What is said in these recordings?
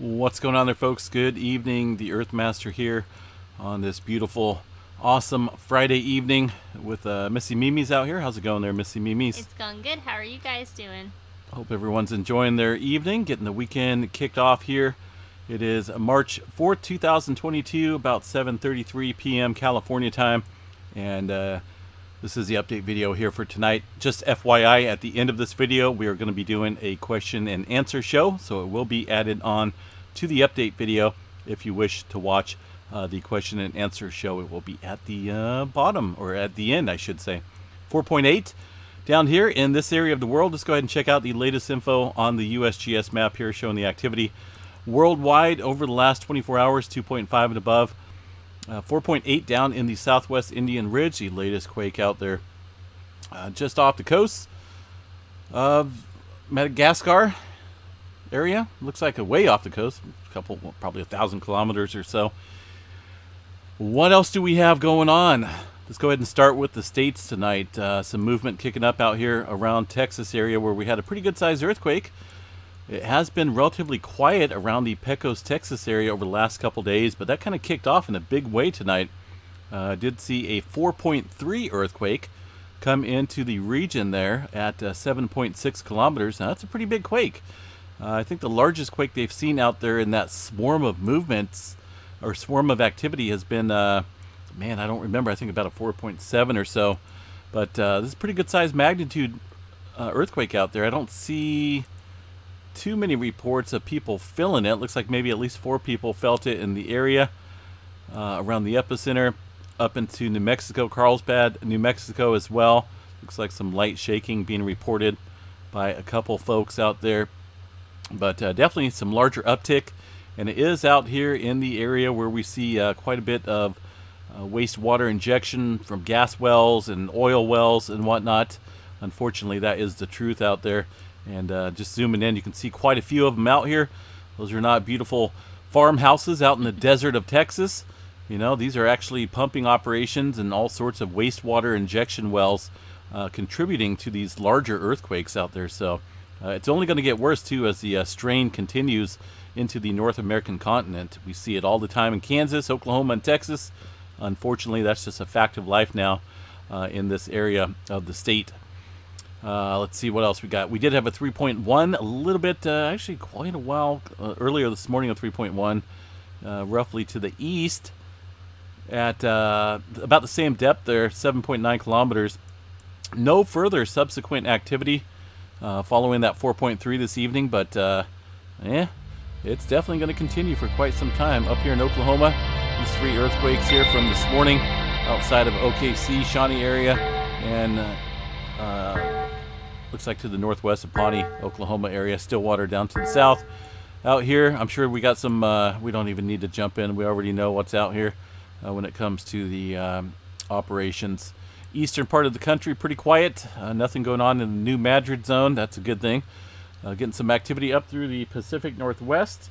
What's going on there, folks? Good evening. The Earthmaster here on this beautiful, awesome Friday evening with Missy Mimi's out here. How's it going there, Missy Mimi's? It's going good. How are you guys doing? Hope everyone's enjoying their evening, getting the weekend kicked off here. It is March 4th, 2022, about 7:33 p.m. California time, and this is the update video here for tonight. Just FYI, at the end of this video, we are going to be doing a question and answer show, so it will be added on to the update video. If you wish to watch the question and answer show, it will be at the bottom, or at the end, I should say. 4.8 down here in this area of the world. Let's go ahead and check out the latest info on the USGS map here, showing the activity worldwide over the last 24 hours, 2.5 and above. 4.8 down in the southwest Indian Ridge, the latest quake out there just off the coast of Madagascar area. Looks like a way off the coast, a couple, well, probably 1,000 kilometers or so. What else do we have going on? Let's go ahead and start with the states tonight. Some movement kicking up out here around Texas area, where we had a pretty good sized earthquake. It has been relatively quiet around the Pecos, Texas area over the last couple days, but that kind of kicked off in a big way tonight. Did see a 4.3 earthquake come into the region there at 7.6 kilometers. Now, that's a pretty big quake. I think the largest quake they've seen out there in that swarm of movements or swarm of activity has been, man, I don't remember, I think about a 4.7 or so. But this is a pretty good size magnitude earthquake out there. I don't see too many reports of people feeling it. Looks like maybe at least 4 people felt it in the area around the epicenter, up into New Mexico, Carlsbad, New Mexico as well. Looks like some light shaking being reported by a couple folks out there, but definitely some larger uptick. And it is out here in the area where we see quite a bit of wastewater injection from gas wells and oil wells and whatnot. Unfortunately, that is the truth out there. And just zooming in, you can see quite a few of them out here. Those are not beautiful farmhouses out in the desert of Texas. You know, these are actually pumping operations and all sorts of wastewater injection wells contributing to these larger earthquakes out there. So it's only going to get worse, too, as the strain continues into the North American continent. We see it all the time in Kansas, Oklahoma, and Texas. Unfortunately, that's just a fact of life now in this area of the state. Let's see what else we got. We did have a 3.1, a little bit, actually quite a while earlier this morning, a 3.1, roughly to the east at about the same depth there, 7.9 kilometers. No further subsequent activity following that 4.3 this evening, but it's definitely going to continue for quite some time up here in Oklahoma. These 3 earthquakes here from this morning outside of OKC, Shawnee area, and looks like to the northwest of Pawnee, Oklahoma area, Stillwater down to the south. Out here, I'm sure we got some, we don't even need to jump in. We already know what's out here when it comes to the operations. Eastern part of the country, pretty quiet. Nothing going on in the New Madrid zone. That's a good thing. Getting some activity up through the Pacific Northwest.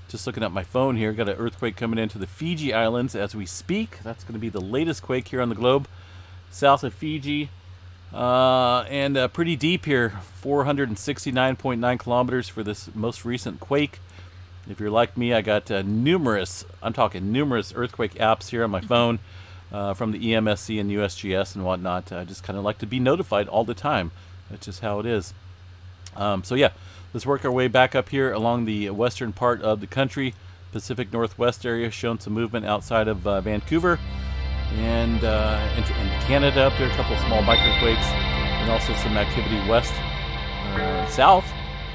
Just looking at my phone here, got an earthquake coming into the Fiji Islands as we speak. That's going to be the latest quake here on the globe. South of Fiji. And pretty deep here, 469.9 kilometers for this most recent quake. If you're like me, I got numerous earthquake apps here on my phone from the EMSC and USGS and whatnot. I just kind of like to be notified all the time. That's just how it is. So yeah, let's work our way back up here along the western part of the country. Pacific Northwest area, showing some movement outside of Vancouver. And into Canada up there, a couple of small microquakes, and also some activity west,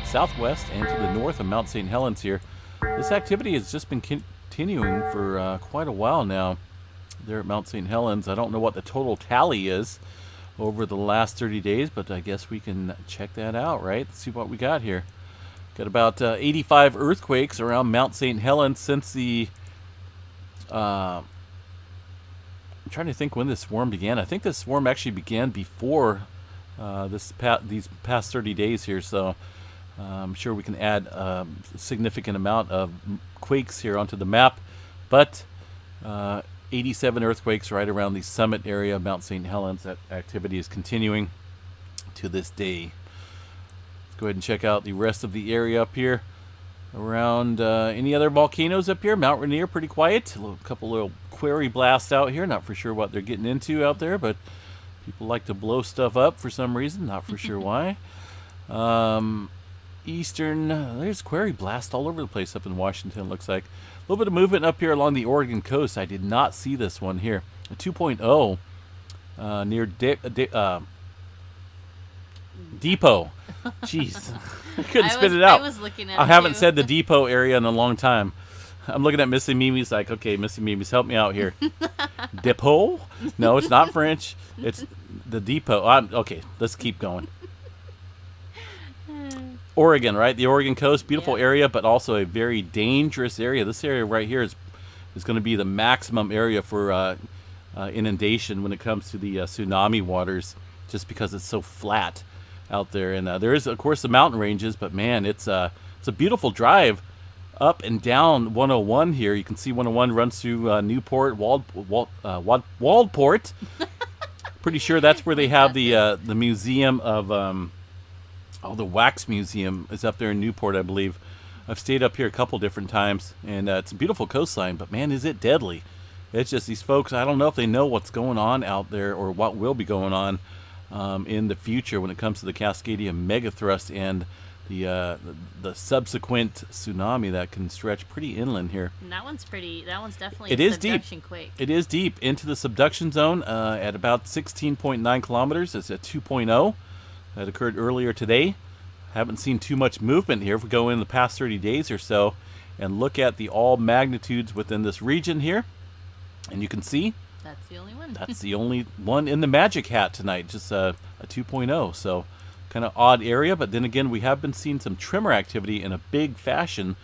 southwest, and to the north of Mount St. Helens here. This activity has just been continuing for quite a while now there at Mount St. Helens. I don't know what the total tally is over the last 30 days, but I guess we can check that out, right? Let's see what we got here. Got about 85 earthquakes around Mount St. Helens since the... I'm trying to think when this swarm began. I think this swarm actually began before these past 30 days here, so I'm sure we can add a significant amount of quakes here onto the map. But 87 earthquakes right around the summit area of Mount St. Helens. That activity is continuing to this day. Let's go ahead and check out the rest of the area up here. around any other volcanoes up here. Mount Rainier, pretty quiet. Couple little quarry blasts out here. Not for sure what they're getting into out there, but people like to blow stuff up for some reason. Not for sure why. Eastern, there's quarry blast all over the place up in Washington, looks like. A little bit of movement up here along the Oregon coast. I did not see this one here. A 2.0 near Depot. Jeez. I couldn't spit it out. I was looking at I haven't too. said the Depot area in a long time. I'm looking at Missy Mimi's like, okay, Missy Mimi's, help me out here. Depot? No, it's not French. It's the Depot. Okay, let's keep going. Oregon, right? The Oregon coast, beautiful area, but also a very dangerous area. This area right here is going to be the maximum area for inundation when it comes to the tsunami waters, just because it's so flat out there. And there is, of course, the mountain ranges, but man, it's a beautiful drive up and down 101 here. You can see 101 runs through Newport, Waldport. Pretty sure that's where they have the museum of the wax museum is up there in Newport, I believe. I've stayed up here a couple different times, and it's a beautiful coastline, but man, is it deadly. It's just these folks, I don't know if they know what's going on out there or what will be going on in the future when it comes to the Cascadia megathrust and the subsequent tsunami that can stretch pretty inland here. And that one's definitely It a is deep. subduction quake. It is deep into the subduction zone at about 16.9 kilometers. It's a 2.0 that occurred earlier today. Haven't seen too much movement here. If we go in the past 30 days or so and look at the all magnitudes within this region here, and you can see That's the only one. that's the only one in the magic hat tonight, just a 2.0. So kind of odd area, but then again, we have been seeing some tremor activity in a big fashion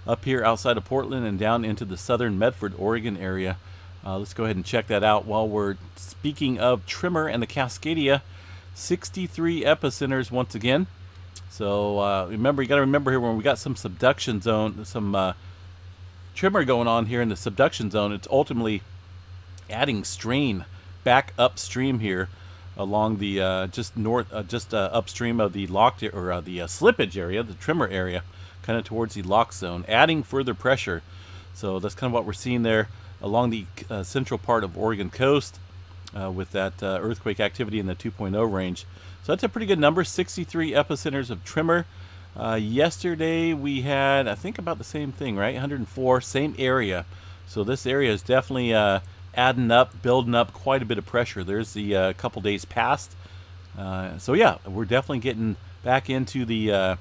up here outside of Portland and down into the southern Medford, Oregon area. Let's go ahead and check that out while we're speaking of tremor and the Cascadia. 63 epicenters once again. So remember, you got to remember here when we got some subduction zone, some tremor going on here in the subduction zone, it's ultimately adding strain back upstream here along the just upstream of the locked or the slippage area, the tremor area, kind of towards the lock zone, adding further pressure. So that's kind of what we're seeing there along the central part of Oregon coast. With that earthquake activity in the 2.0 range. So that's a pretty good number, 63 epicenters of tremor. Yesterday we had, I think, about the same thing, right? 104, same area. So this area is definitely adding up, building up quite a bit of pressure. There's the couple days past. So yeah, we're definitely getting back into the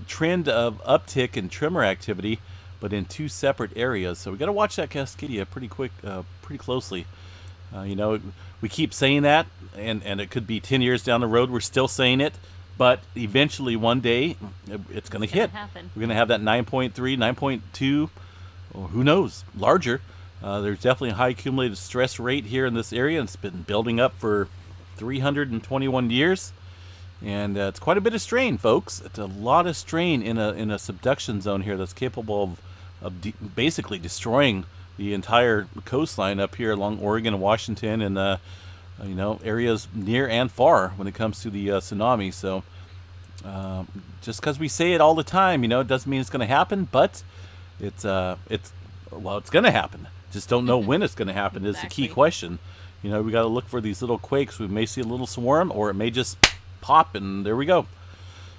trend of uptick in tremor activity, but in two separate areas. So we got to watch that Cascadia pretty closely. We keep saying that, and it could be 10 years down the road we're still saying it, but eventually one day it's going to hit. Happen. We're going to have that 9.3, 9.2, or who knows, larger. There's definitely a high accumulated stress rate here in this area, and it's been building up for 321 years. And it's quite a bit of strain, folks. It's a lot of strain in a subduction zone here that's capable of basically destroying the entire coastline up here along Oregon and Washington and areas near and far when it comes to the tsunami. So just because we say it all the time, it doesn't mean it's going to happen, but it's going to happen. Just don't know when it's going to happen is the key question. We got to look for these little quakes. We may see a little swarm, or it may just pop, and there we go.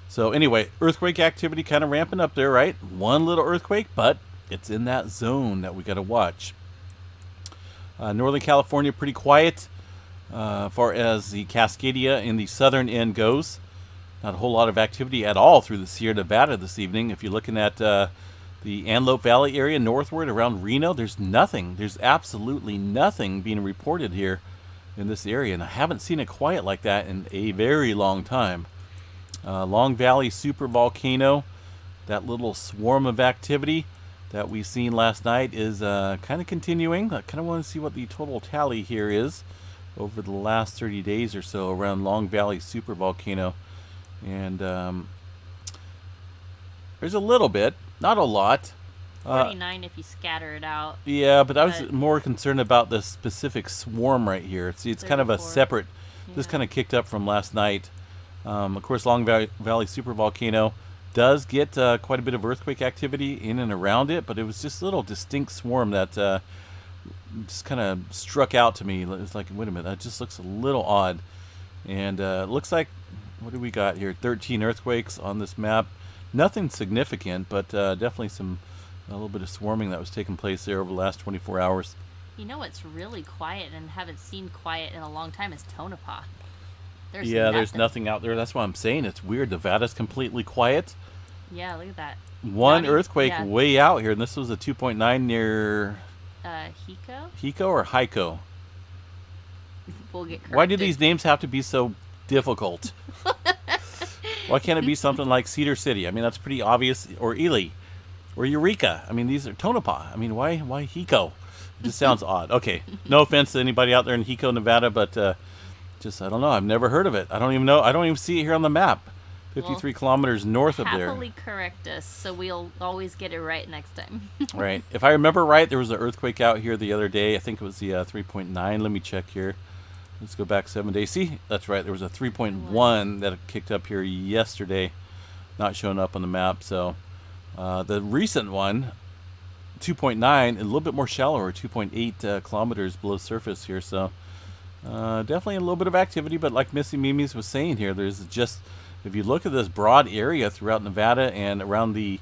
So anyway, earthquake activity kind of ramping up there, right? One little earthquake, but it's in that zone that we got to watch. Northern California pretty quiet far as the Cascadia in the southern end goes. Not a whole lot of activity at all through the Sierra Nevada this evening. If you're looking at the Antelope Valley area northward around Reno, there's nothing. There's absolutely nothing being reported here in this area, and I haven't seen it quiet like that in a very long time. Long Valley supervolcano, that little swarm of activity that we seen last night is kind of continuing. I kind of want to see what the total tally here is over the last 30 days or so around Long Valley supervolcano. And there's a little bit, not a lot. 49 if you scatter it out. Yeah, but I was more concerned about the specific swarm right here. See, it's kind of a separate, this kind of kicked up from last night. Of course, Long Valley supervolcano, does get quite a bit of earthquake activity in and around it, but it was just a little distinct swarm that just kind of struck out to me. It's like, wait a minute, that just looks a little odd. And it looks like, what do we got here? 13 earthquakes on this map. Nothing significant, but definitely a little bit of swarming that was taking place there over the last 24 hours. You know what's really quiet and haven't seen quiet in a long time is Tonopah. There's nothing out there. That's why I'm saying it's weird. Nevada's completely quiet. Yeah, look at that. One earthquake way out here, and this was a 2.9 near... Hiko or Heiko? We'll get corrected. Why do these names have to be so difficult? Why can't it be something like Cedar City? I mean, that's pretty obvious. Or Ely. Or Eureka. I mean, these are Tonopah. I mean, why Hiko? It just sounds odd. Okay, no offense to anybody out there in Hiko, Nevada, but just, I don't know. I've never heard of it. I don't even know. I don't even see it here on the map. 53 kilometers north of there. Happily correct us, so we'll always get it right next time. Right. If I remember right, there was an earthquake out here the other day. I think it was the 3.9. Let me check here. Let's go back 7 days. See, that's right. There was a 3.1 that kicked up here yesterday, not showing up on the map. So the recent one, 2.9, a little bit more shallower, 2.8 kilometers below surface here. So definitely a little bit of activity, but like Missy Mimi's was saying here, there's just, if you look at this broad area throughout Nevada and around the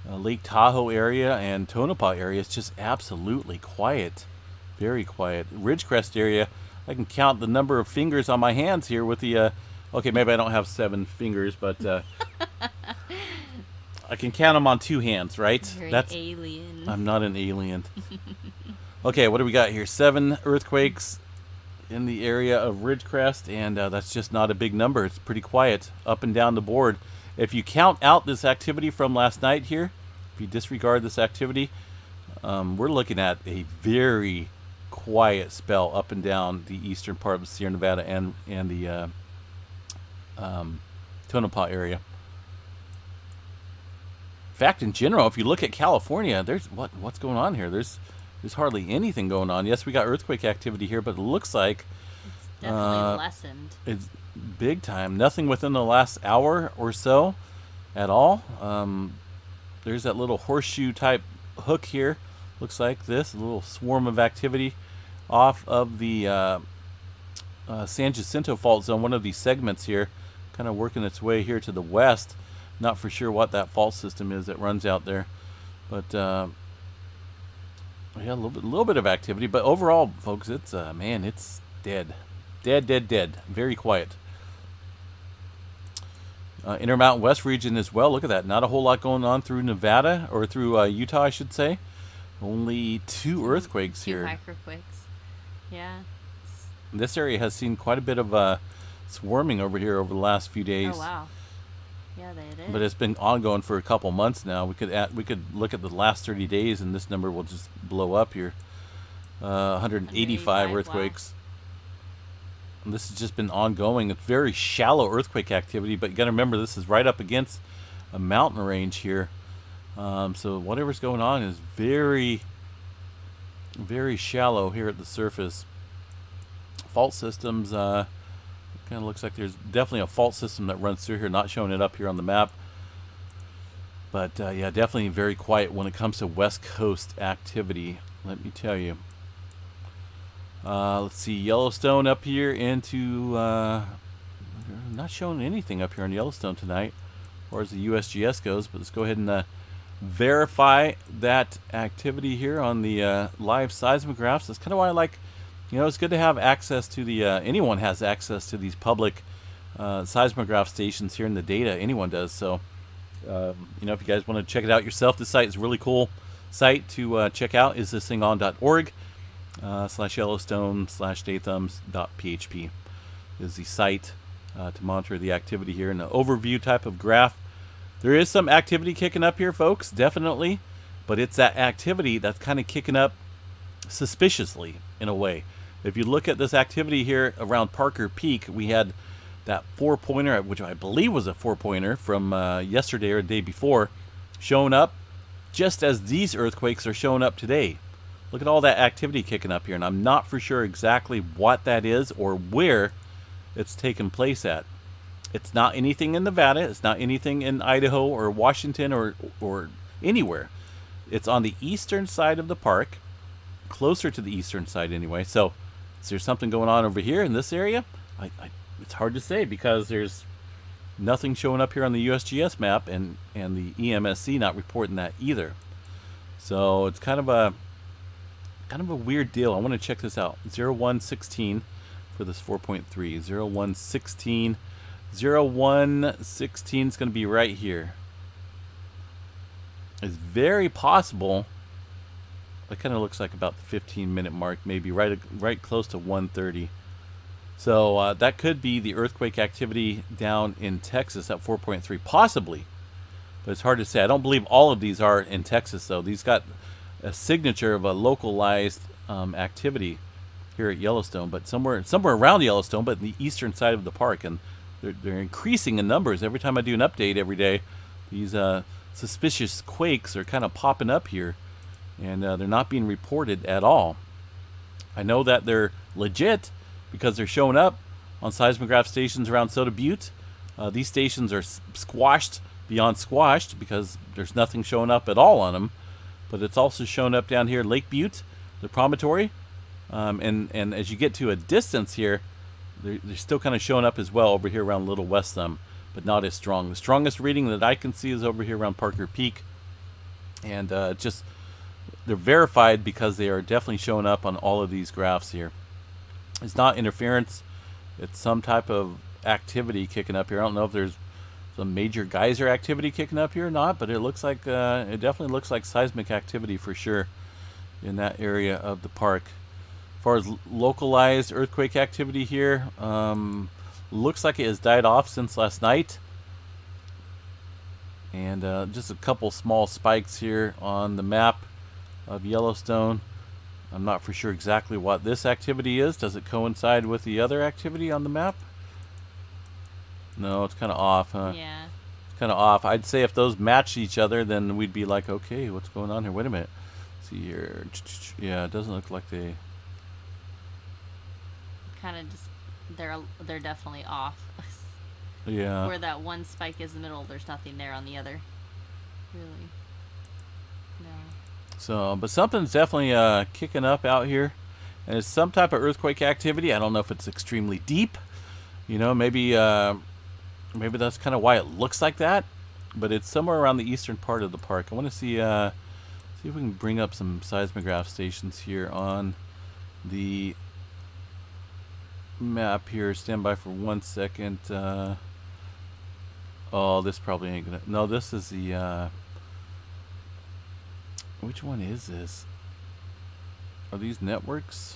Lake Tahoe area and Tonopah area, it's just absolutely quiet, very quiet. Ridgecrest area, I can count the number of fingers on my hands here with the, okay, maybe I don't have 7 fingers, but I can count them on 2 hands, right? That's an alien. I'm not an alien. Okay, what do we got here? 7 earthquakes in the area of Ridgecrest, and that's just not a big number. It's pretty quiet up and down the board. If you count out this activity from last night here, if you disregard this activity, we're looking at a very quiet spell up and down the eastern part of Sierra Nevada and the Tonopah area. In fact, in general, if you look at California, there's what's going on here? There's hardly anything going on. Yes, we got earthquake activity here, but it looks like it's definitely lessened. It's big time. Nothing within the last hour or so at all. There's that little horseshoe type hook here. Looks like this, a little swarm of activity off of the San Jacinto fault zone, one of these segments here, kind of working its way here to the west. Not for sure what that fault system is that runs out there, but yeah, a little bit of activity. But overall, folks, it's man, it's dead. Very quiet. Intermountain West region as well. Look at that. Not a whole lot going on through Nevada, or through Utah, I should say. Only 2 earthquakes here. 2 microquakes. Yeah. This area has seen quite a bit of swarming over here over the last few days. Oh wow. Yeah, they did. But it's been ongoing for a couple months now. We could look at the last 30 days, and this number will just blow up here. 185 earthquakes. Wow. And this has just been ongoing. It's very shallow earthquake activity, but you got to remember this is right up against a mountain range here. So whatever's going on is very, very shallow here at the surface. Fault systems, kind of looks like there's definitely a fault system that runs through here, not showing it up here on the map. But yeah, definitely very quiet when it comes to West Coast activity, let me tell you. Let's see, Yellowstone up here into, not showing anything up here on Yellowstone tonight, as far as the USGS goes, but let's go ahead and verify that activity here on the live seismographs. That's kind of why I like, you know, it's good to have access to the, anyone has access to these public seismograph stations here in the data. Anyone does. So, you know, if you guys want to check it out yourself, this site is a really cool site to check out. Is thisthingon.org /Yellowstone/Dathums.php is the site to monitor the activity here in an overview type of graph. There is some activity kicking up here, folks, definitely, but it's that activity that's kind of kicking up suspiciously in a way. If you look at this activity here around Parker Peak, we had that 4-pointer, which I believe was a 4-pointer from yesterday or the day before, showing up just as these earthquakes are showing up today. Look at all that activity kicking up here, and I'm not for sure exactly what that is or where it's taken place at. It's not anything in Nevada. It's not anything in Idaho or Washington or anywhere. It's on the eastern side of the park, closer to the eastern side anyway. So, is there something going on over here in this area? It's hard to say because there's nothing showing up here on the USGS map, and the EMSC not reporting that either. So it's kind of a weird deal. I want to check this out. 0116 for this 4.3. 0116. 0116 is going to be right here. It's very possible. It kind of looks like about the 15-minute mark, maybe right close to 1:30. So that could be the earthquake activity down in Texas at 4.3, possibly. But it's hard to say. I don't believe all of these are in Texas, though. These got a signature of a localized activity here at Yellowstone, but somewhere around Yellowstone, but in the eastern side of the park, and they're increasing in numbers. Every time I do an update every day, these suspicious quakes are kind of popping up here, and they're not being reported at all. I know that they're legit because they're showing up on seismograph stations around Soda Butte. These stations are squashed beyond squashed because there's nothing showing up at all on them. But it's also shown up down here in Lake Butte, the promontory. And as you get to a distance here, they're still kind of showing up as well over here around Little West Thumb, but not as strong. The strongest reading that I can see is over here around Parker Peak. And they're verified because they are definitely showing up on all of these graphs here. It's not interference. It's some type of activity kicking up here. I don't know if there's some major geyser activity kicking up here or not, but it looks like it definitely looks like seismic activity for sure in that area of the park. As far as localized earthquake activity here, looks like it has died off since last night. And just a couple small spikes here on the map of Yellowstone. I'm not for sure exactly what this activity is. Does it coincide with the other activity on the map? No, it's kind of off, huh? Yeah. It's kind of off. I'd say if those match each other, then we'd be like, okay, what's going on here? Wait a minute. Let's see here. Yeah, it doesn't look like they... Kind of just, they're definitely off. Yeah. Where that one spike is in the middle, there's nothing there on the other. Really. No. So, but something's definitely kicking up out here. And it's some type of earthquake activity. I don't know if it's extremely deep. You know, maybe that's kind of why it looks like that. But it's somewhere around the eastern part of the park. I want to see if we can bring up some seismograph stations here on the map here. Stand by for 1 second. Oh, this probably ain't gonna... No, this is the... Which one is this? Are these networks?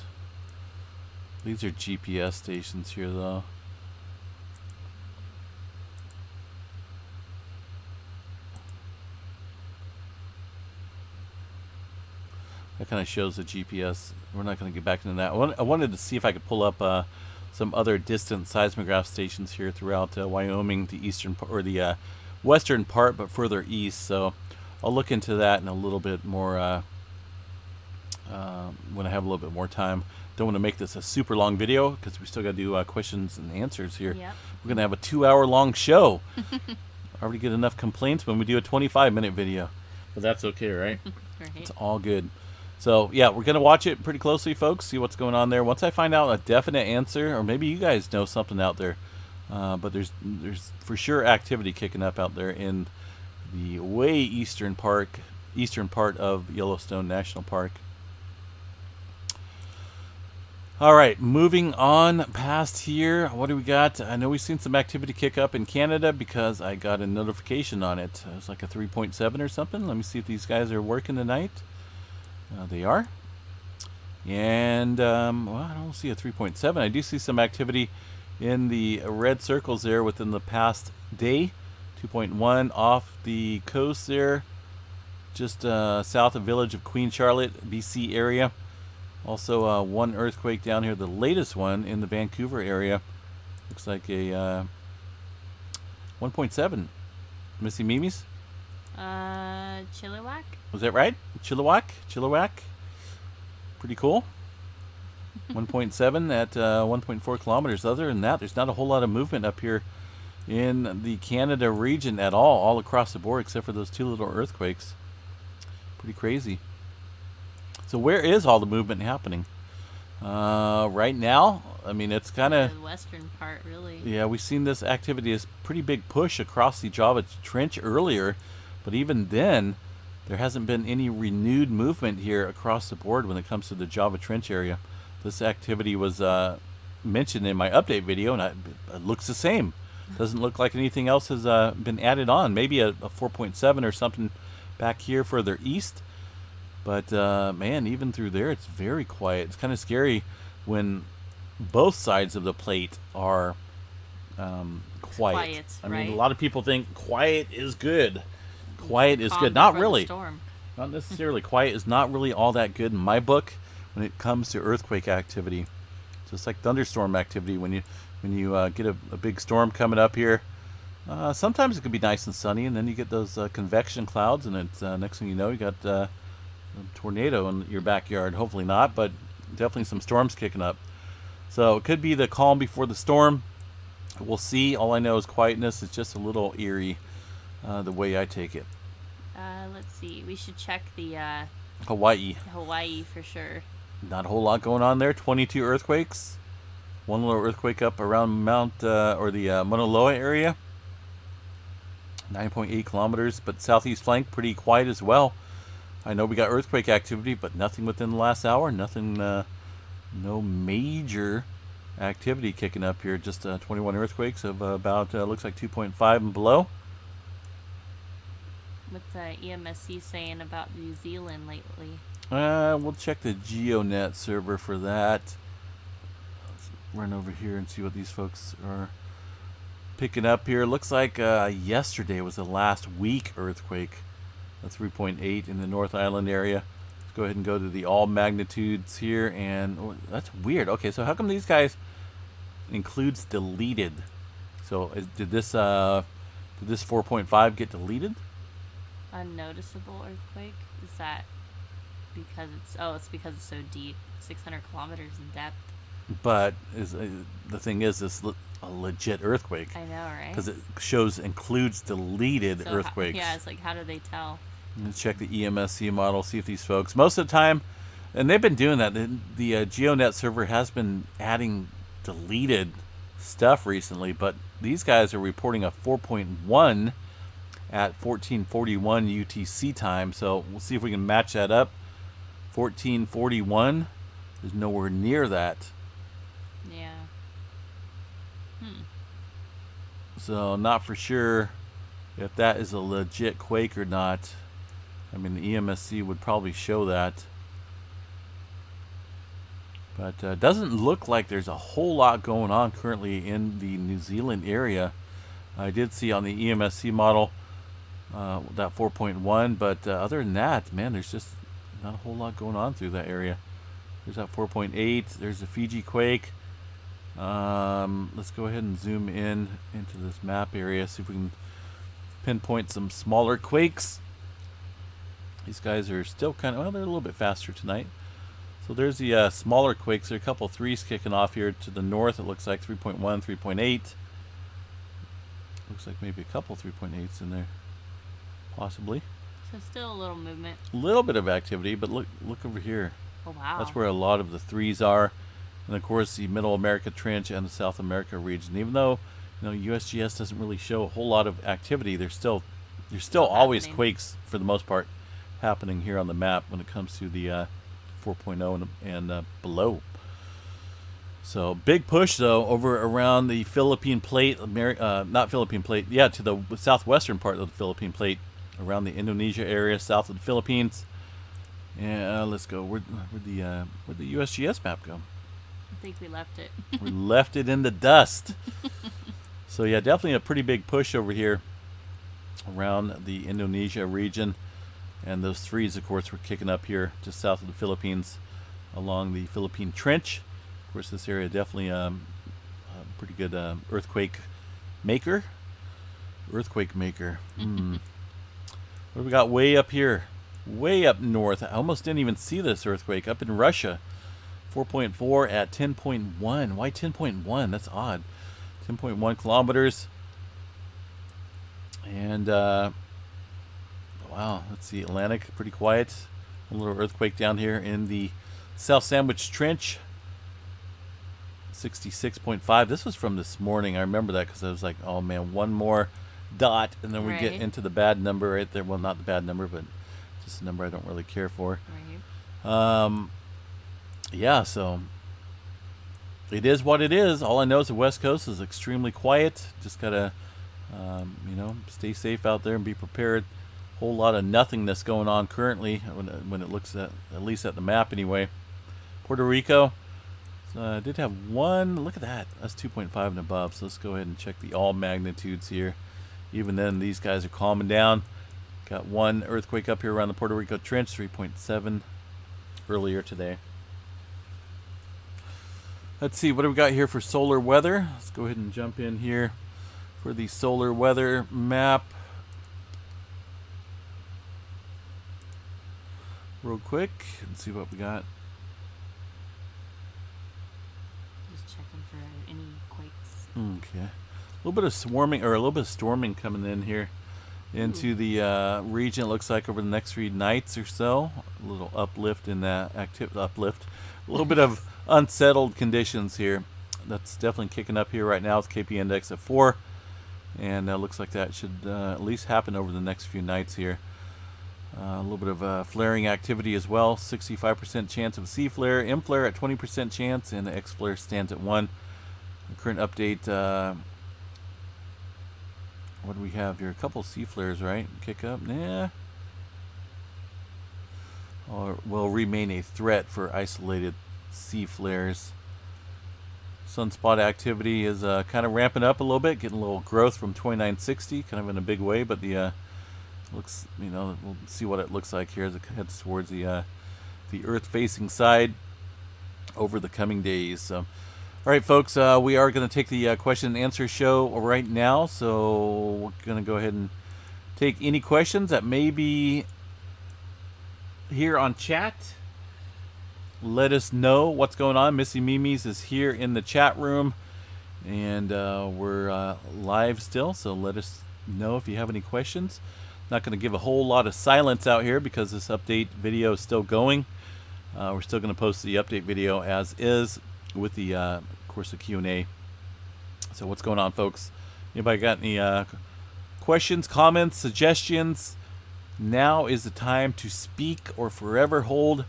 These are GPS stations here, though. That kind of shows the GPS. We're not going to get back into that. I wanted to see if I could pull up some other distant seismograph stations here throughout Wyoming, the eastern or the western part, but further east. So I'll look into that in a little bit more when I have a little bit more time. Don't want to make this a super long video because we still got to do questions and answers here. Yep. We're going to have a 2-hour-long show. I already get enough complaints when we do a 25-minute video. But that's okay, right? Right. It's all good. So, yeah, we're going to watch it pretty closely, folks, see what's going on there. Once I find out a definite answer, or maybe you guys know something out there, but there's for sure activity kicking up out there in the way eastern part of Yellowstone National Park. All right, moving on past here. What do we got? I know we've seen some activity kick up in Canada because I got a notification on it. It's like a 3.7 or something. Let me see if these guys are working tonight. They are. And, well, I don't see a 3.7. I do see some activity in the red circles there within the past day. 2.1 off the coast there, just south of village of Queen Charlotte, BC area. Also, one earthquake down here, the latest one in the Vancouver area. Looks like a 1.7. Missy Mimis? Chilliwack? Was that right? Chilliwack. Pretty cool. 1.7 at 1.4 kilometers. Other than that, there's not a whole lot of movement up here in the Canada region at all across the board, except for those two little earthquakes. Pretty crazy. So where is all the movement happening? Right now, I mean, it's kind of... The western part, really. Yeah, we've seen this activity, this pretty big push across the Java Trench earlier, but even then, there hasn't been any renewed movement here across the board when it comes to the Java Trench area. This activity was mentioned in my update video, and it looks the same. Doesn't look like anything else has been added on. Maybe a 4.7 or something back here further east. But, man, even through there, it's very quiet. It's kind of scary when both sides of the plate are quiet. I mean, a lot of people think quiet is good. Quiet is good. Not really. Not necessarily. Quiet is not really all that good in my book when it comes to earthquake activity. Just like thunderstorm activity. When you get a big storm coming up here, sometimes it can be nice and sunny, and then you get those convection clouds, and it's next thing you know, you got a tornado in your backyard. Hopefully not, but definitely some storms kicking up. So it could be the calm before the storm. We'll see. All I know is quietness. It's just a little eerie, the way I take it. Let's see. We should check the Hawaii for sure. Not a whole lot going on there. 22 earthquakes. One little earthquake up around Mount or the Mauna Loa area. 9.8 kilometers, but southeast flank pretty quiet as well. I know we got earthquake activity, but nothing within the last hour. Nothing, no major activity kicking up here. Just 21 earthquakes of about looks like 2.5 and below. What's EMSC saying about New Zealand lately? We'll check the GeoNet server for that. Let's run over here and see what these folks are picking up here. Looks like yesterday was the last weak earthquake. A 3.8 in the North Island area. Let's go ahead and go to the all magnitudes here, and oh, that's weird. Okay, so how come these guys includes deleted? So did this 4.5 get deleted? Unnoticeable earthquake? Is that because it's because it's so deep, 600 kilometers in depth? But the thing is, this a legit earthquake. I know, right? Because it shows includes deleted earthquakes. Yeah, it's like, how do they tell? Let's check the EMSC model, see if these folks, most of the time, and they've been doing that. The GeoNet server has been adding deleted stuff recently, but these guys are reporting a 4.1 at 1441 UTC time. So we'll see if we can match that up. 1441 is nowhere near that. Yeah. So not for sure if that is a legit quake or not. I mean, the EMSC would probably show that. But doesn't look like there's a whole lot going on currently in the New Zealand area. I did see on the EMSC model that 4.1, but other than that, man, there's just not a whole lot going on through that area. There's that 4.8. There's the Fiji quake. Let's go ahead and zoom in into this map area, see if we can pinpoint some smaller quakes. These guys are still kind of, well, they're a little bit faster tonight. So there's the smaller quakes. There are a couple threes kicking off here to the north. It looks like 3.1, 3.8. Looks like maybe a couple 3.8s in there, possibly. So still a little movement. A little bit of activity, but look over here. Oh, wow. That's where a lot of the threes are. And of course the Middle America Trench and the South America region. Even though, you know, USGS doesn't really show a whole lot of activity, there's still always quakes for the most part happening here on the map when it comes to the 4.0 and below. So big push though over around the Philippine Plate, not Philippine Plate, yeah, to the southwestern part of the Philippine Plate, around the Indonesia area, south of the Philippines. And let's go. Where'd the USGS map go? I think we left it. We left it in the dust. So yeah, definitely a pretty big push over here around the Indonesia region. And those threes, of course, were kicking up here just south of the Philippines along the Philippine Trench. Of course, this area definitely a pretty good earthquake maker. Earthquake maker. What do we got way up here? Way up north. I almost didn't even see this earthquake up in Russia. 4.4 at 10.1. Why 10.1? That's odd. 10.1 kilometers. And wow, let's see, Atlantic, pretty quiet. A little earthquake down here in the South Sandwich Trench. 66.5. This was from this morning. I remember that because I was like, oh man, one more dot, and then we get Right. into the bad number right there. Well, not the bad number, but just a number I don't really care for. Right. Yeah, so it is what it is. All I know is the West Coast is extremely quiet. Just gotta, stay safe out there and be prepared. Whole lot of nothingness going on currently when it looks at least at the map anyway. Puerto Rico did have one. Look at that. That's 2.5 and above. So let's go ahead and check the all magnitudes here. Even then, these guys are calming down. Got one earthquake up here around the Puerto Rico Trench, 3.7 earlier today. Let's see, what do we got here for solar weather? Let's go ahead and jump in here for the solar weather map real quick and see what we got. Just checking for any quakes. Okay. A little bit of swarming, or a little bit of storming coming in here into the region, it looks like, over the next 3 nights or so. A little uplift in that uplift. A little bit of unsettled conditions here. That's definitely kicking up here right now with KP index at 4. And looks like that should at least happen over the next few nights here. A little bit of flaring activity as well. 65% chance of a C flare, M flare at 20% chance, and the X flare stands at 1. The current update, what do we have here? A couple C flares, right? Kick up? Yeah. Or will remain a threat for isolated C flares. Sunspot activity is kind of ramping up a little bit, getting a little growth from 2960, kind of in a big way, but the looks, we'll see what it looks like here as it heads towards the Earth-facing side over the coming days. So, all right, folks, we are going to take the question and answer show right now. So we're going to go ahead and take any questions that may be here on chat. Let us know what's going on. Missy Mimi's is here in the chat room, and we're live still. So let us know if you have any questions. Not going to give a whole lot of silence out here because this update video is still going. We're still going to post the update video as is with the, of course, the Q&A. So what's going on, folks? Anybody got any questions, comments, suggestions? Now is the time to speak or forever hold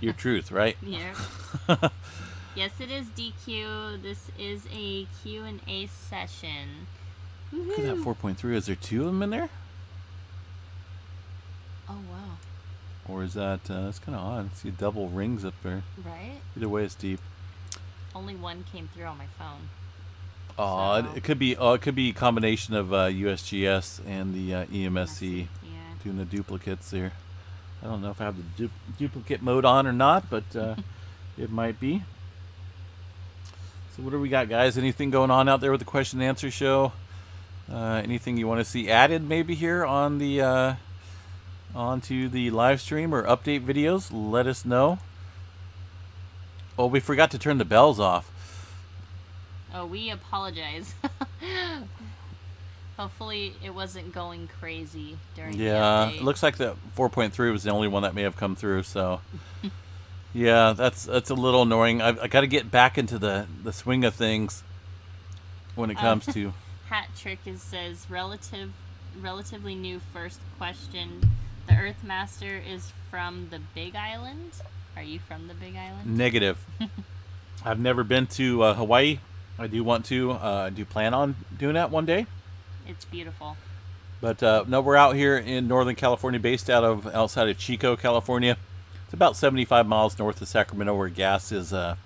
your truth, right? Yeah. Yes, it is DQ. This is a Q&A session. Look at that 4.3. Is there 2 of them in there? Oh, wow. Or is that, that's kind of odd. I see double rings up there. Right? Either way, it's deep. Only one came through on my phone. Oh, So- it could be a combination of USGS and the EMSC Yeah. doing the duplicates there. I don't know if I have the duplicate mode on or not, but it might be. So what do we got, guys? Anything going on out there with the question and answer show? Anything you want to see added maybe here on the onto the live stream or update videos? Let us know. Oh, we forgot to turn the bells off. Oh, we apologize. Hopefully it wasn't going crazy during the Yeah, update. it looks like the 4.3 was the only one that may have come through. So, yeah, that's a little annoying. I got to get back into the swing of things when it comes to. Hat Trick says relatively new first question. The Earthmaster is from the Big Island. Are you from the Big Island? Negative. I've never been to Hawaii. I do want to. I do plan on doing that one day. It's beautiful. But no, we're out here in Northern California, based outside of Chico, California. It's about 75 miles north of Sacramento, where gas is about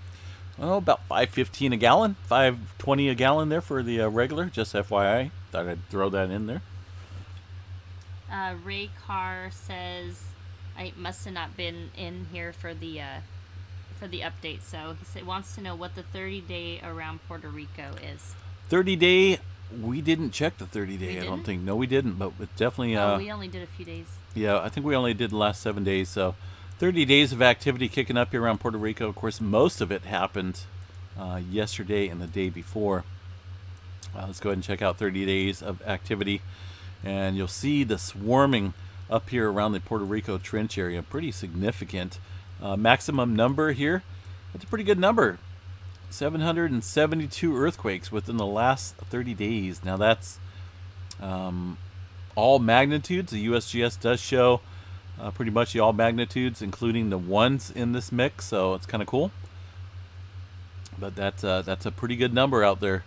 $5.15 a gallon, $5.20 a gallon there for the regular. Just FYI, thought I'd throw that in there. Ray Carr says I must have not been in here for the update, so he wants to know what the 30-day around Puerto Rico is. 30-day. We didn't check the 30-day. We I don't didn't? think. No, we didn't. But it definitely. We only did a few days. Yeah, I think we only did the last 7 days. So 30 days of activity kicking up here around Puerto Rico. Of course, most of it happened yesterday and the day before. Let's go ahead and check out 30 days of activity. And you'll see the swarming up here around the Puerto Rico Trench area. Pretty significant. Maximum number here. That's a pretty good number. 772 earthquakes within the last 30 days. Now that's all magnitudes. The USGS does show pretty much the all magnitudes, including the ones in this mix. So it's kind of cool. But that's a pretty good number out there.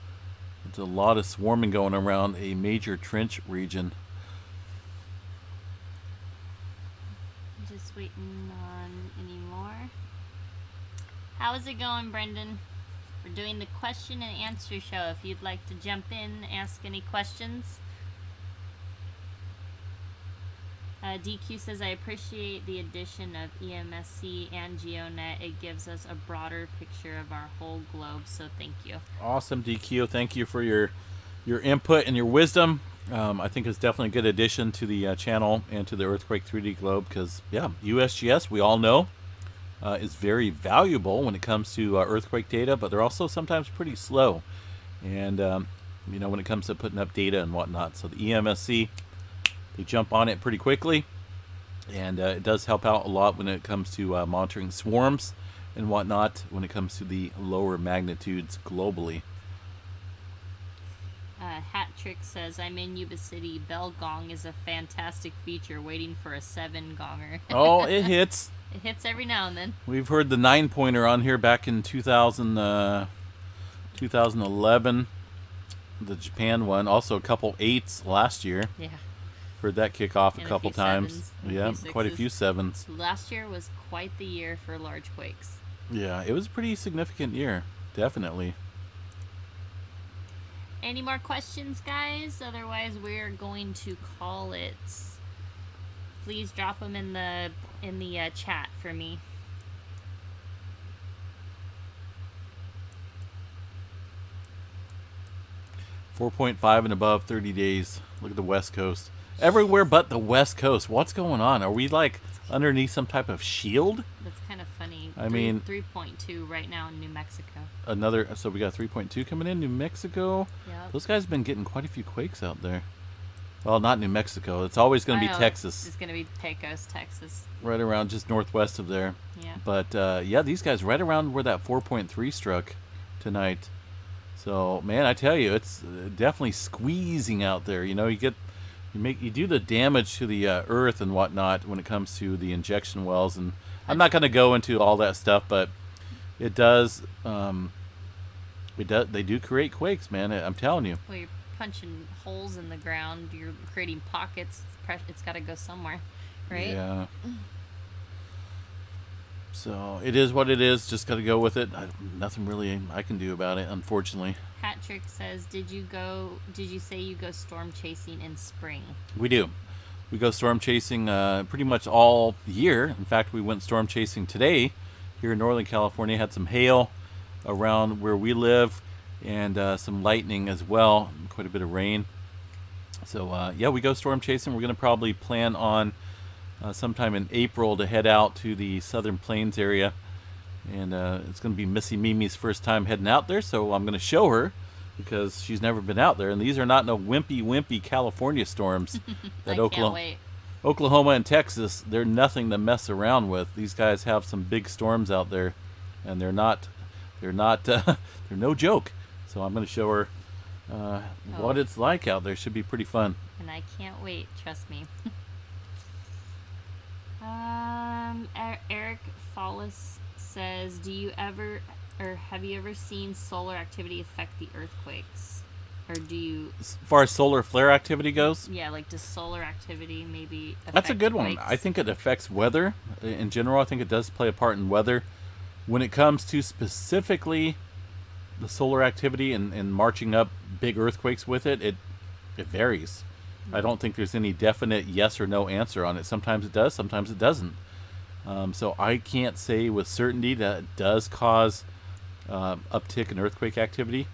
There's a lot of swarming going around a major trench region. Just waiting on any more. How is it going, Brendan? We're doing the question and answer show. If you'd like to jump in, ask any questions. DQ says, I appreciate the addition of EMSC and GeoNet. It gives us a broader picture of our whole globe, so thank you. Awesome, DQ. Thank you for your input and your wisdom. I think it's definitely a good addition to the channel and to the Earthquake 3D Globe because, yeah, USGS, we all know, is very valuable when it comes to earthquake data, but they're also sometimes pretty slow. And, when it comes to putting up data and whatnot. So the EMSC, they jump on it pretty quickly, and it does help out a lot when it comes to monitoring swarms and whatnot when it comes to the lower magnitudes globally. Hat Trick says, I'm in Yuba City. Bell Gong is a fantastic feature. Waiting for a 7 gonger. Oh, it hits. It hits every now and then. We've heard the 9-pointer on here back in 2011, the Japan one. Also a couple 8s last year. Yeah. Heard that kick off a And couple times. Yeah, quite a few 7s. Last year was quite the year for large quakes. Yeah, it was a pretty significant year. Definitely. Any more questions, guys? Otherwise, we're going to call it. Please drop them in the chat for me. .5 and above 30 days. Look at the West Coast. Everywhere but the West Coast. What's going on? Are we like underneath some type of shield? That's kind of funny. I mean, 3.2 right now in New Mexico. So we got 3.2 coming in New Mexico. Yep. Those guys have been getting quite a few quakes out there. Well, not New Mexico. It's always going to be Texas. It's going to be Pecos, Texas. Right around just northwest of there. Yeah. But yeah, these guys right around where that 4.3 struck tonight. So man, I tell you, it's definitely squeezing out there. You do the damage to the earth and whatnot when it comes to the injection wells, and I'm not going to go into all that stuff, but it does. They do create quakes, man. I'm telling you. Well, you're punching holes in the ground. You're creating pockets. It's got to go somewhere, right? Yeah. So it is what it is. Just got to go with it. Nothing really I can do about it, unfortunately. Hat Trick says, Did you say you go storm chasing in spring? We do. We go storm chasing pretty much all year. In fact, we went storm chasing today here in Northern California. Had some hail around where we live and some lightning as well. Quite a bit of rain. So yeah, we go storm chasing. We're going to probably plan on sometime in April to head out to the Southern Plains area, and it's going to be Missy Mimi's first time heading out there, so I'm going to show her because she's never been out there, and these are not no wimpy California storms that Oklahoma and Texas, they're nothing to mess around with. These guys have some big storms out there, and they're no joke. So I'm going to show her what it's like out there. Should be pretty fun. And I can't wait, trust me. Eric Follis says, have you ever seen solar activity affect the earthquakes? Or do you... As far as solar flare activity goes? Yeah, like does solar activity maybe affect That's a good one. quakes? I think it affects weather. In general, I think it does play a part in weather. When it comes to specifically the solar activity and marching up big earthquakes with it, it varies. I don't think there's any definite yes or no answer on it. Sometimes it does, sometimes it doesn't. So I can't say with certainty that it does cause uptick in earthquake activity.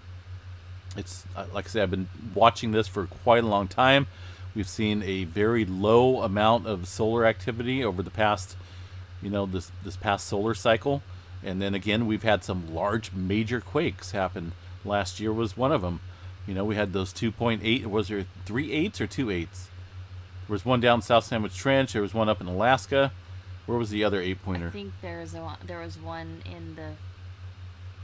It's like I said, I've been watching this for quite a long time. We've seen a very low amount of solar activity over the past, this past solar cycle. And then again, we've had some large major quakes happen. Last year was one of them. You know, we had those 2.8. Was there 3.8s or 2.8s? There was one down South Sandwich Trench. There was one up in Alaska. Where was the other 8-pointer? I think there was one in the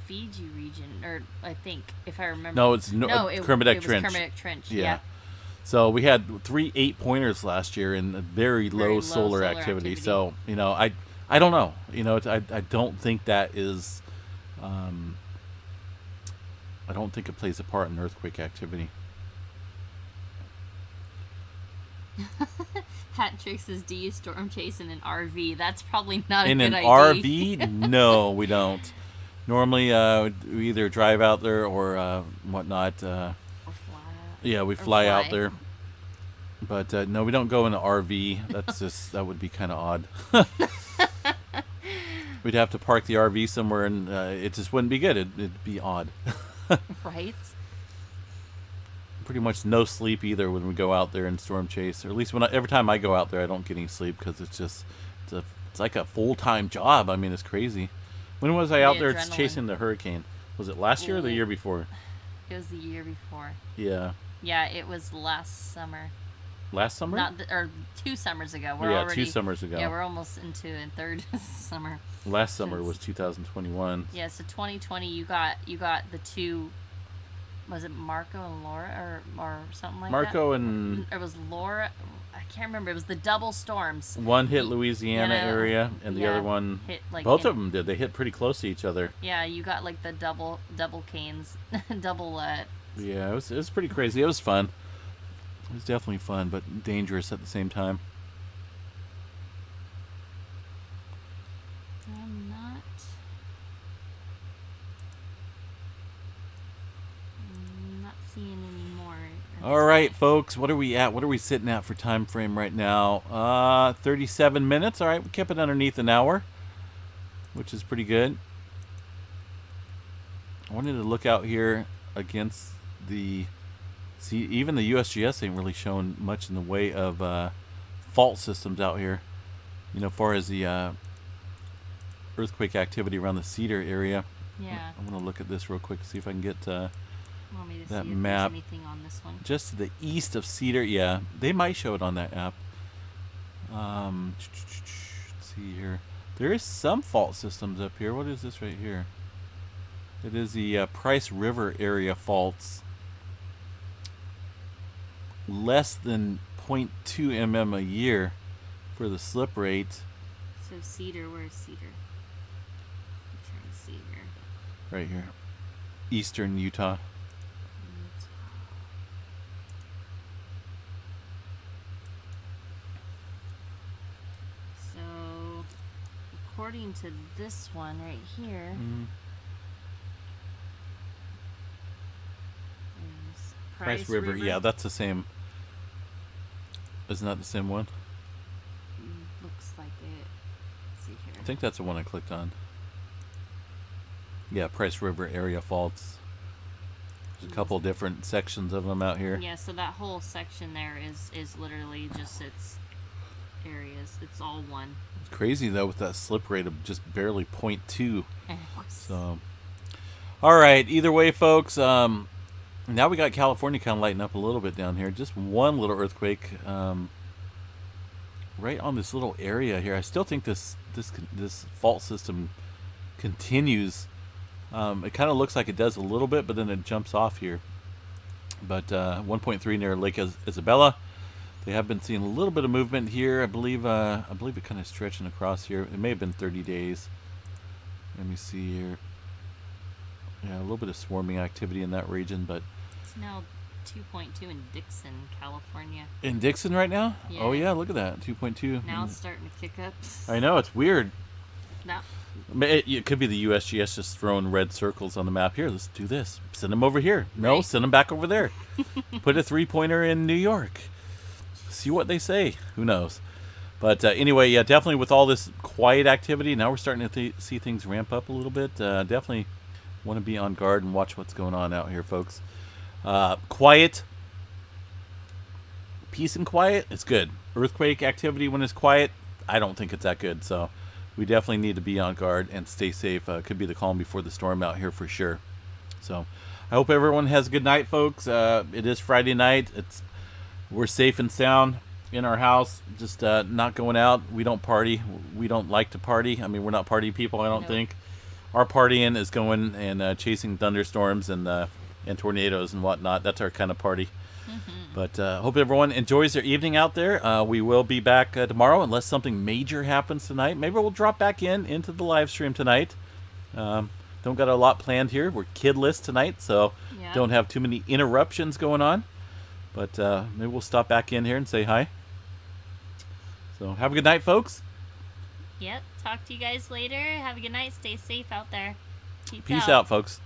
Fiji region, or I think, if I remember. No, it's Kermadec Trench. Kermadec Trench. Yeah. Yeah. So we had 3 8-pointers last year in a very low solar activity. So, you know, I don't know. You know, I don't think that is. I don't think it plays a part in earthquake activity. Hat Trick says, "Do you storm chase in an RV?" That's probably not a in good an idea. RV? No, we don't. Normally, we either drive out there or whatnot. Or Yeah, we fly out there. But no, we don't go in an RV. That's just that would be kind of odd. We'd have to park the RV somewhere, and it just wouldn't be good. It'd be odd. Right. Pretty much no sleep either when we go out there and storm chase. Or at least every time I go out there, I don't get any sleep because it's like a full-time job. I mean, it's crazy. When was I out there chasing the hurricane? Was it last year or the year before? It was the year before. Yeah. Yeah, it was last summer. Last summer? Or 2 summers ago. We're already 2 summers ago. Yeah, we're almost into a third summer. Last summer was 2021. Yeah, so 2020 you got the 2. Was it Marco and Laura or something like that? Marco and it was Laura. I can't remember. It was the double storms. One hit Louisiana area, and the other one hit both of them did. They hit pretty close to each other. Yeah, you got like the double canes, double. Yeah, it was pretty crazy. It was fun. It was definitely fun, but dangerous at the same time. I'm not seeing any more. All right, folks. What are we at? What are we sitting at for time frame right now? 37 minutes. All right, we kept it underneath an hour, which is pretty good. I wanted to look out here against the. See, even the USGS ain't really showing much in the way of fault systems out here. You know, as far as the earthquake activity around the Cedar area. Yeah. I'm gonna look at this real quick, see if I can get Want me to that see if map. there's anything on this one? Just to the east of Cedar. Yeah, they might show it on that app. Let's see here. There is some fault systems up here. What is this right here? It is the Price River area faults. Less than 0.2 mm a year for the slip rate. So Cedar, where's Cedar? I'm trying to see here. Right here. Eastern Utah. So, according to this one right here, is Price River. Yeah, that's the same. Isn't that the same one? Looks like it. Let's see here. I think that's the one I clicked on. Yeah, Price River area faults. There's a couple different sections of them out here. Yeah, so that whole section there is literally just its areas. It's all one. It's crazy though with that slip rate of just barely 0.2. So, all right. Either way, folks. Now we got California kind of lighting up a little bit down here. Just one little earthquake, right on this little area here. I still think this fault system continues. It kind of looks like it does a little bit, but then it jumps off here. But 1.3 near Lake Isabella. They have been seeing a little bit of movement here. I believe it kind of stretching across here. It may have been 30 days. Let me see here. Yeah, a little bit of swarming activity in that region, but it's now 2.2 in Dixon, California. In Dixon right now? Yeah. Oh yeah, look at that, 2.2. Now it's starting to kick up. I know, it's weird. No. It could be the USGS just throwing red circles on the map. Here, let's do this. Send them over here. No, right. Send them back over there. Put a 3-pointer in New York. See what they say. Who knows? But anyway, yeah, definitely with all this quiet activity, now we're starting to see things ramp up a little bit. Definitely want to be on guard and watch what's going on out here, folks. Quiet. Peace and quiet, it's good. Earthquake activity when it's quiet, I don't think it's that good. So we definitely need to be on guard and stay safe. Could be the calm before the storm out here for sure. So, I hope everyone has a good night, folks. It is Friday night. We're safe and sound in our house, just not going out. We don't party. We don't like to party. I mean, we're not party people, I don't Nope. think. Our partying is going and chasing thunderstorms and tornadoes and whatnot. That's our kind of party. But hope everyone enjoys their evening out there. We will be back tomorrow unless something major happens tonight. Maybe we'll drop back into the live stream tonight. Don't got a lot planned here. We're kidless tonight, so Yep. don't have too many interruptions going on. But maybe we'll stop back in here and say hi. So have a good night, folks. Yep. Talk to you guys later. Have a good night. Stay safe out there. Peace out, folks.